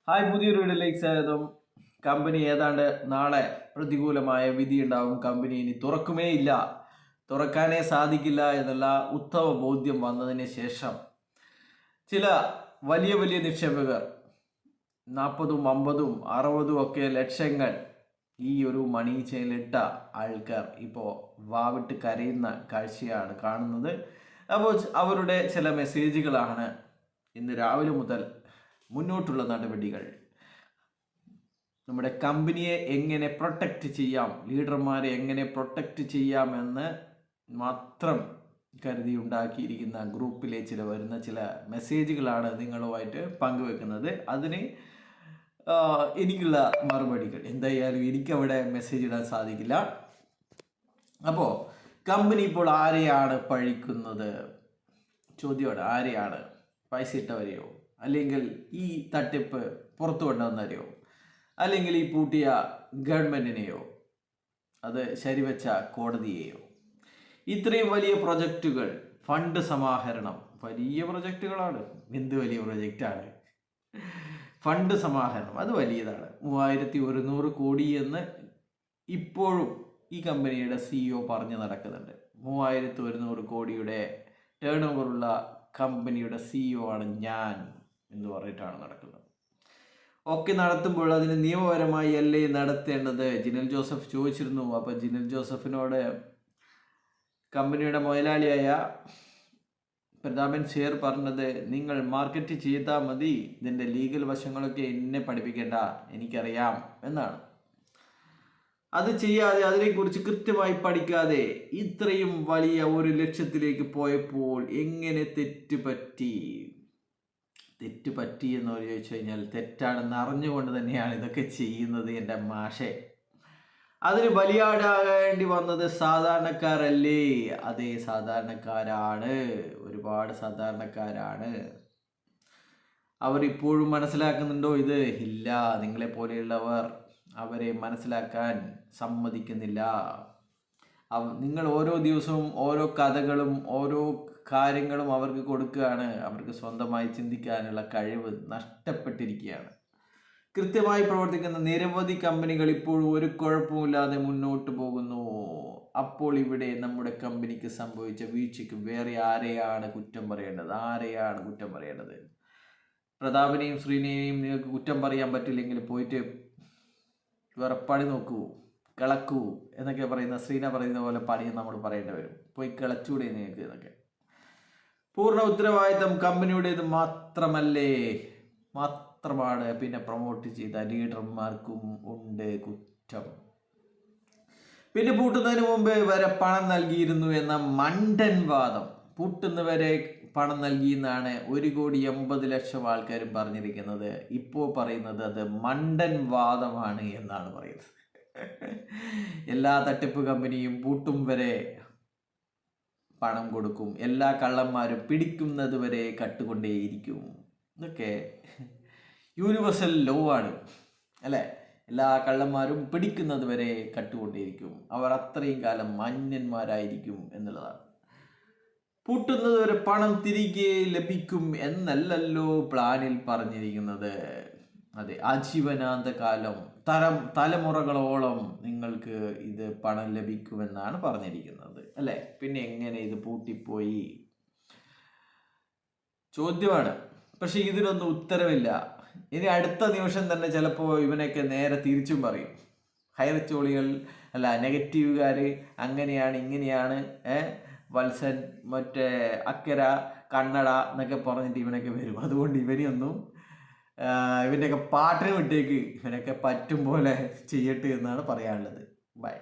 Hi, പുതിയൊരു വീഡിയോയിലേക്ക് സ്വാഗതം. കമ്പനി ഏതാണ്ട് നാളെ പ്രതികൂലമായ വിധി ഉണ്ടാവും. കമ്പനി ഇനി തുറക്കുമേ ഇല്ല, തുറക്കാനേ സാധിക്കില്ല എന്നുള്ള ഉത്തമ ബോധ്യം വന്നതിന് ശേഷം ചില വലിയ വലിയ നിക്ഷേപകർ 40, 50, 60 ഒക്കെ ലക്ഷങ്ങൾ ഈ ഒരു മണി ചെയിനിലിട്ട ആൾക്കാർ ഇപ്പോൾ വാവിട്ട് കരയുന്ന കാഴ്ചയാണ് കാണുന്നത്. അപ്പോൾ അവരുടെ ചില മെസ്സേജുകളാണ് ഇന്ന് രാവിലെ മുതൽ മുന്നോട്ടുള്ള നടപടികൾ. നമ്മുടെ കമ്പനിയെ എങ്ങനെ പ്രൊട്ടക്റ്റ് ചെയ്യാം, ലീഡർമാരെ എങ്ങനെ പ്രൊട്ടക്റ്റ് ചെയ്യാമെന്ന് മാത്രം കരുതി ഉണ്ടാക്കിയിരിക്കുന്ന ഗ്രൂപ്പിലെ വരുന്ന ചില മെസ്സേജുകളാണ് നിങ്ങളുമായിട്ട് പങ്കുവെക്കുന്നത്. അതിന് എനിക്കുള്ള മറുപടികൾ. എന്തായാലും എനിക്കവിടെ മെസ്സേജ് ഇടാൻ സാധിക്കില്ല. അപ്പോൾ കമ്പനി ഇപ്പോൾ ആരെയാണ് പഴിക്കുന്നത്? ചോദ്യമാണ്. ആരെയാണ്? പൈസ ഇട്ടവരെയോ, അല്ലെങ്കിൽ ഈ തട്ടിപ്പ് പുറത്തു കൊണ്ടുവന്നവരെയോ, അല്ലെങ്കിൽ ഈ പൂട്ടിയ ഗവൺമെൻറ്റിനെയോ, അത് ശരിവെച്ച കോടതിയെയോ? ഇത്രയും വലിയ പ്രൊജക്റ്റുകൾ, ഫണ്ട് സമാഹരണം, വലിയ പ്രൊജക്റ്റുകളാണ്. എന്ത് വലിയ പ്രൊജക്റ്റാണ്? ഫണ്ട് സമാഹരണം അത് വലിയതാണ്. 3100 കോടി എന്ന് ഇപ്പോഴും ഈ കമ്പനിയുടെ CEO പറഞ്ഞു നടക്കുന്നുണ്ട്. 3100 കോടിയുടെ ടേൺ ഓവറുള്ള കമ്പനിയുടെ CEO ആണ് ഞാൻ എന്ന് പറഞ്ഞിട്ടാണ് നടക്കുന്നത്. ഒക്കെ നടത്തുമ്പോൾ അതിന് നിയമപരമായി അല്ലേ നടത്തേണ്ടത്? ജിനൽ ജോസഫ് ചോദിച്ചിരുന്നു. അപ്പോൾ ജിനൽ ജോസഫിനോട് കമ്പനിയുടെ മുതലാളിയായ പ്രതാപൻ ഷെയർ പറഞ്ഞത്, നിങ്ങൾ മാർക്കറ്റ് ചെയ്താൽ മതി, ഇതിൻ്റെ ലീഗൽ വശങ്ങളൊക്കെ എന്നെ പഠിപ്പിക്കേണ്ട, എനിക്കറിയാം എന്നാണ്. അത് ചെയ്യാതെ, അതിനെക്കുറിച്ച് കൃത്യമായി പഠിക്കാതെ ഇത്രയും വലിയ ഒരു ലക്ഷ്യത്തിലേക്ക് പോയപ്പോൾ എങ്ങനെ തെറ്റുപറ്റി എന്ന് ചോദിച്ചു കഴിഞ്ഞാൽ, തെറ്റാണെന്ന് അറിഞ്ഞുകൊണ്ട് തന്നെയാണ് ഇതൊക്കെ ചെയ്യുന്നത് എൻ്റെ മാഷെ. അതിന് ബലിയാടാകേണ്ടി വന്നത് സാധാരണക്കാരല്ലേ? അതേ, സാധാരണക്കാരാണ്. ഒരുപാട് സാധാരണക്കാരാണ്. അവരിപ്പോഴും മനസ്സിലാക്കുന്നുണ്ടോ ഇത്? ഇല്ല. നിങ്ങളെ പോലെയുള്ളവർ അവരെ മനസ്സിലാക്കാൻ സമ്മതിക്കുന്നില്ല. നിങ്ങൾ ഓരോ ദിവസവും ഓരോ കഥകളും ഓരോ കാര്യങ്ങളും അവർക്ക് കൊടുക്കുകയാണ്. അവർക്ക് സ്വന്തമായി ചിന്തിക്കാനുള്ള കഴിവ് നഷ്ടപ്പെട്ടിരിക്കുകയാണ്. കൃത്യമായി പ്രവർത്തിക്കുന്ന നിരവധി കമ്പനികൾ ഇപ്പോഴും ഒരു കുഴപ്പമില്ലാതെ മുന്നോട്ട് പോകുന്നു. അപ്പോൾ ഇവിടെ നമ്മുടെ കമ്പനിക്ക് സംഭവിച്ച വീഴ്ചയ്ക്ക് വേറെ ആരെയാണ് കുറ്റം പറയേണ്ടത്? പ്രതാപനെയും ശ്രീനെയും നിങ്ങൾക്ക് കുറ്റം പറയാൻ പറ്റില്ലെങ്കിൽ പോയിട്ട് വേറെ പണി നോക്കൂ, കിളക്കൂ എന്നൊക്കെ പറയുന്ന ശ്രീന പറയുന്ന പോലെ പണിയും നമ്മൾ പറയേണ്ടി വരും. പോയി കിളച്ചൂടെ നിങ്ങൾക്ക്? എന്നൊക്കെ പൂർണ്ണ ഉത്തരവാദിത്തം കമ്പനിയുടേത് മാത്രമാണ്. പിന്നെ പ്രൊമോട്ട് ചെയ്ത ലീഡർമാർക്കും ഉണ്ട് കുറ്റം. പിന്നെ പൂട്ടുന്നതിന് മുമ്പ് വരെ പണം നൽകിയിരുന്നു എന്ന മണ്ടൻ വാദം. പൂട്ടുന്നവരെ പണം നൽകിയെന്നാണ് 1,80,00,000 ആൾക്കാരും പറഞ്ഞിരിക്കുന്നത്. ഇപ്പോൾ പറയുന്നത് അത് മണ്ടൻ വാദമാണ് എന്നാണ് പറയുന്നത്. എല്ലാ തട്ടിപ്പ് കമ്പനിയും പൂട്ടും വരെ പണം കൊടുക്കും, എല്ലാ കള്ളന്മാരും പിടിക്കുന്നത് വരെ കട്ടുകൊണ്ടേയിരിക്കും. ഇതൊക്കെ യൂണിവേഴ്സൽ ലോ ആണ് അല്ലേ? എല്ലാ കള്ളന്മാരും പിടിക്കുന്നത് വരെ കട്ടുകൊണ്ടേയിരിക്കും, അവർ അത്രയും കാലം മാന്യന്മാരായിരിക്കും എന്നുള്ളതാണ്. പൂട്ടുന്നത് വരെ പണം തിരികെ ലഭിക്കും എന്നല്ലല്ലോ പ്ലാനിൽ പറഞ്ഞിരിക്കുന്നത്. അതെ, ആജീവനാന്ത കാലം, തലമുറകളോളം നിങ്ങൾക്ക് ഇത് പണം ലഭിക്കുമെന്നാണ് പറഞ്ഞിരിക്കുന്നത് അല്ലേ? പിന്നെ എങ്ങനെ ഇത് പൂട്ടിപ്പോയി? ചോദ്യമാണ്. പക്ഷെ ഇതിനൊന്നും ഉത്തരവില്ല. ഇനി അടുത്ത നിമിഷം തന്നെ ചിലപ്പോൾ ഇവനൊക്കെ നേരെ തിരിച്ചും പറയും. ഹൈറച്ചോളികൾ അല്ല, നെഗറ്റീവുകാർ അങ്ങനെയാണ് ഇങ്ങനെയാണ്, വത്സൻ മറ്റേ അക്കര കന്നഡ എന്നൊക്കെ പറഞ്ഞിട്ട് ഇവനൊക്കെ വരും. അതുകൊണ്ട് ഇവൻ്റെയൊക്കെ പാട്ടിന് വിട്ടേക്ക്, ഇവനൊക്കെ പറ്റും പോലെ ചെയ്യട്ടെ എന്നാണ് പറയാനുള്ളത്. ബൈ.